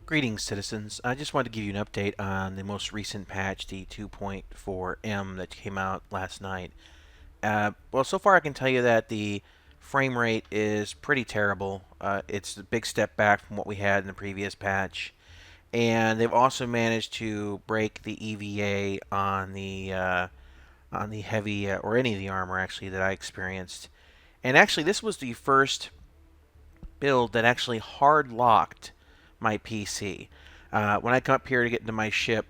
Greetings, citizens. I just wanted to give you an update on the most recent patch, the 2.4M that came out last night. Well, so far I can tell you that the frame rate is pretty terrible. It's a big step back from what we had in the previous patch, and they've also managed to break the EVA on the heavy or any of the armor actually that I experienced. And actually, this was the first build that actually hard locked my PC. When I come up here to get into my ship,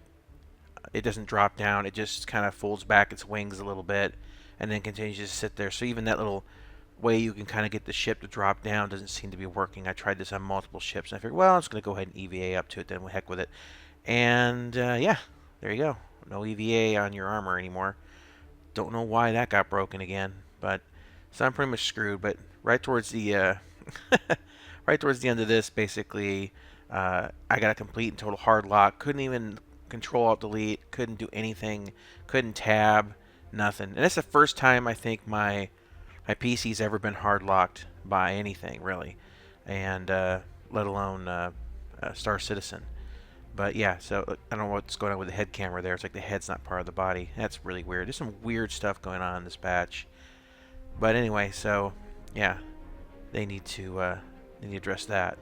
it doesn't drop down. It just kind of folds back its wings a little bit and then continues to sit there. So even that little way you can kind of get the ship to drop down doesn't seem to be working. I tried this on multiple ships, and I figured, well, I'm just going to go ahead and EVA up to it, then we'll heck with it. And yeah, there you go. No EVA on your armor anymore. Don't know why that got broken again, but so I'm pretty much screwed. But right towards the right towards the end of this, basically, I got a complete and total hard lock. Couldn't even Control Alt Delete. Couldn't do anything. Couldn't tab. Nothing. And it's the first time I think my PC's ever been hard locked by anything really, and let alone Star Citizen. But yeah, so I don't know what's going on with the head camera there. It's like the head's not part of the body. That's really weird. There's some weird stuff going on in this patch. But anyway, so yeah, they need to address that.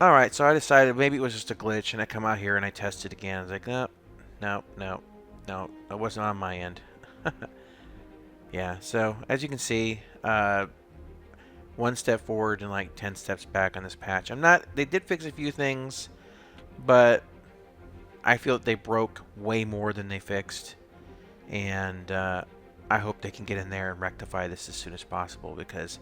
Alright, so I decided maybe it was just a glitch, and I come out here and I test it again. I was like, no, no, no, no, it wasn't on my end. Yeah, so as you can see, one step forward and like 10 steps back on this patch. They did fix a few things, but I feel that they broke way more than they fixed, and I hope they can get in there and rectify this as soon as possible, because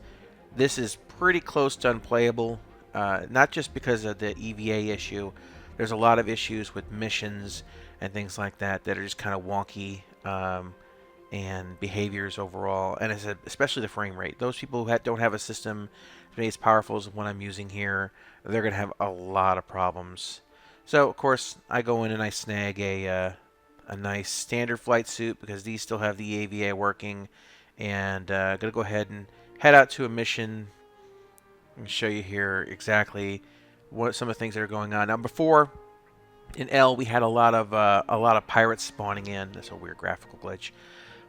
this is pretty close to unplayable. Not just because of the EVA issue. There's a lot of issues with missions and things like that that are just kind of wonky, and behaviors overall, and especially the frame rate. Those people who don't have a system as powerful as the one I'm using here, they're going to have a lot of problems. So, of course, I go in and I snag a nice standard flight suit, because these still have the AVA working, and I'm going to go ahead and head out to a mission and show you here exactly what some of the things that are going on. Now, before in L, we had a lot of pirates spawning in. That's a weird graphical glitch.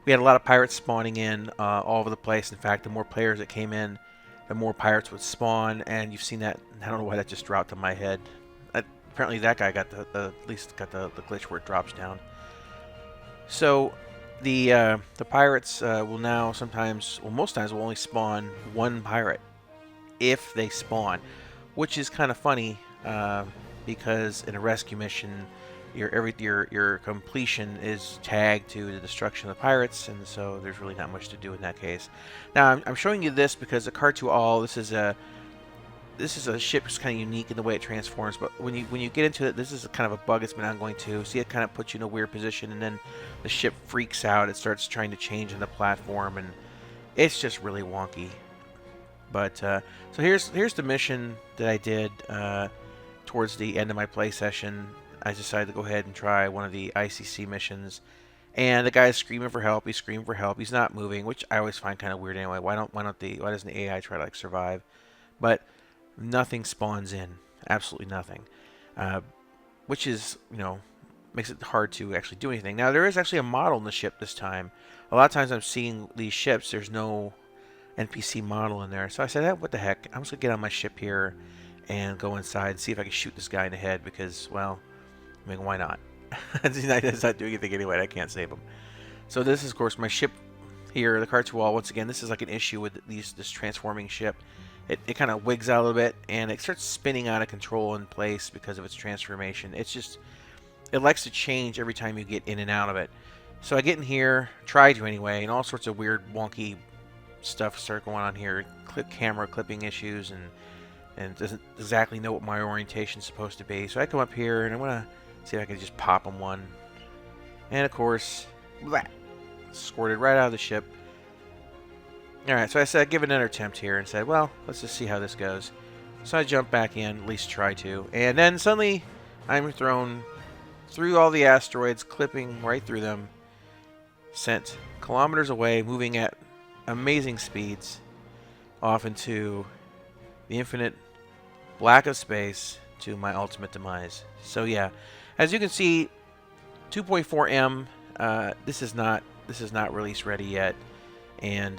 We had a lot of pirates spawning in all over the place. In fact, the more players that came in, the more pirates would spawn. And you've seen that. I don't know why that just dropped on my head. Apparently, that guy got at least got the glitch where it drops down. So the pirates will now sometimes, well, most times will only spawn one pirate if they spawn, which is kind of funny, because in a rescue mission, your completion is tagged to the destruction of the pirates, and so there's really not much to do in that case. Now I'm showing you this because the Car2 All, this is a ship that's kind of unique in the way it transforms, but when you get into it, this is kind of a bug that's been ongoing too. See, it kind of puts you in a weird position, and then the ship freaks out. It starts trying to change in the platform, and it's just really wonky. But so here's the mission that I did towards the end of my play session. I decided to go ahead and try one of the ICC missions, and the guy's screaming for help. He's screaming for help. He's not moving, which I always find kind of weird anyway. Why doesn't the AI try to like survive? But nothing spawns in, absolutely nothing, which is, makes it hard to actually do anything. Now there is actually a model in the ship this time. A lot of times I'm seeing these ships, there's no NPC model in there. So I said, hey, what the heck? I'm just going to get on my ship here and go inside and see if I can shoot this guy in the head, because, well, I mean, why not? He's not doing anything anyway. I can't save him. So this is, of course, my ship here, the Car2 All. Once again, this is like an issue with this transforming ship. It kind of wigs out a little bit, and it starts spinning out of control in place because of its transformation. It's just, it likes to change every time you get in and out of it. So I get in here, try to anyway, and all sorts of weird, wonky stuff start going on here. Camera clipping issues, and doesn't exactly know what my orientation is supposed to be. So I come up here and I want to see if I can just pop him one, and of course, blah, squirted right out of the ship. Alright, so I said I'd give it another attempt here and said, well, let's just see how this goes. So I jump back in, at least try to. And then suddenly I'm thrown through all the asteroids, clipping right through them, sent kilometers away, moving at amazing speeds off into the infinite black of space to my ultimate demise. So yeah, as you can see, 2.4M. This is not release ready yet, and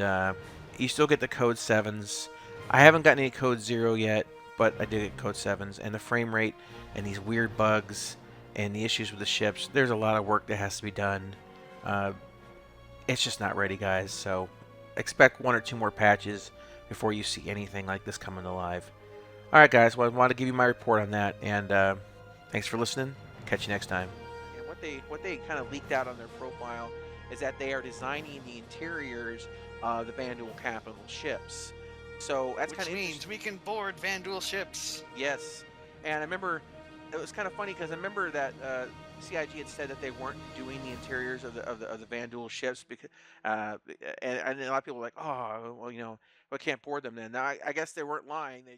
you still get the code 7s. I haven't gotten any code 0 yet, but I did get code 7s, and the frame rate and these weird bugs and the issues with the ships. There's a lot of work that has to be done. Uh, it's just not ready, guys. So expect 1 or 2 more patches before you see anything like this coming to live. All right, guys. Well, I wanted to give you my report on that, and thanks for listening. Catch you next time. And what they kind of leaked out on their profile is that they are designing the interiors of the Vanduul capital ships. So that's Which kind of means we can board Vanduul ships. yes. And I remember it was kind of funny because I remember that CIG had said that they weren't doing the interiors of the Vanduul ships because and a lot of people were like, oh, well, we can't board them then. Now I guess they weren't lying. They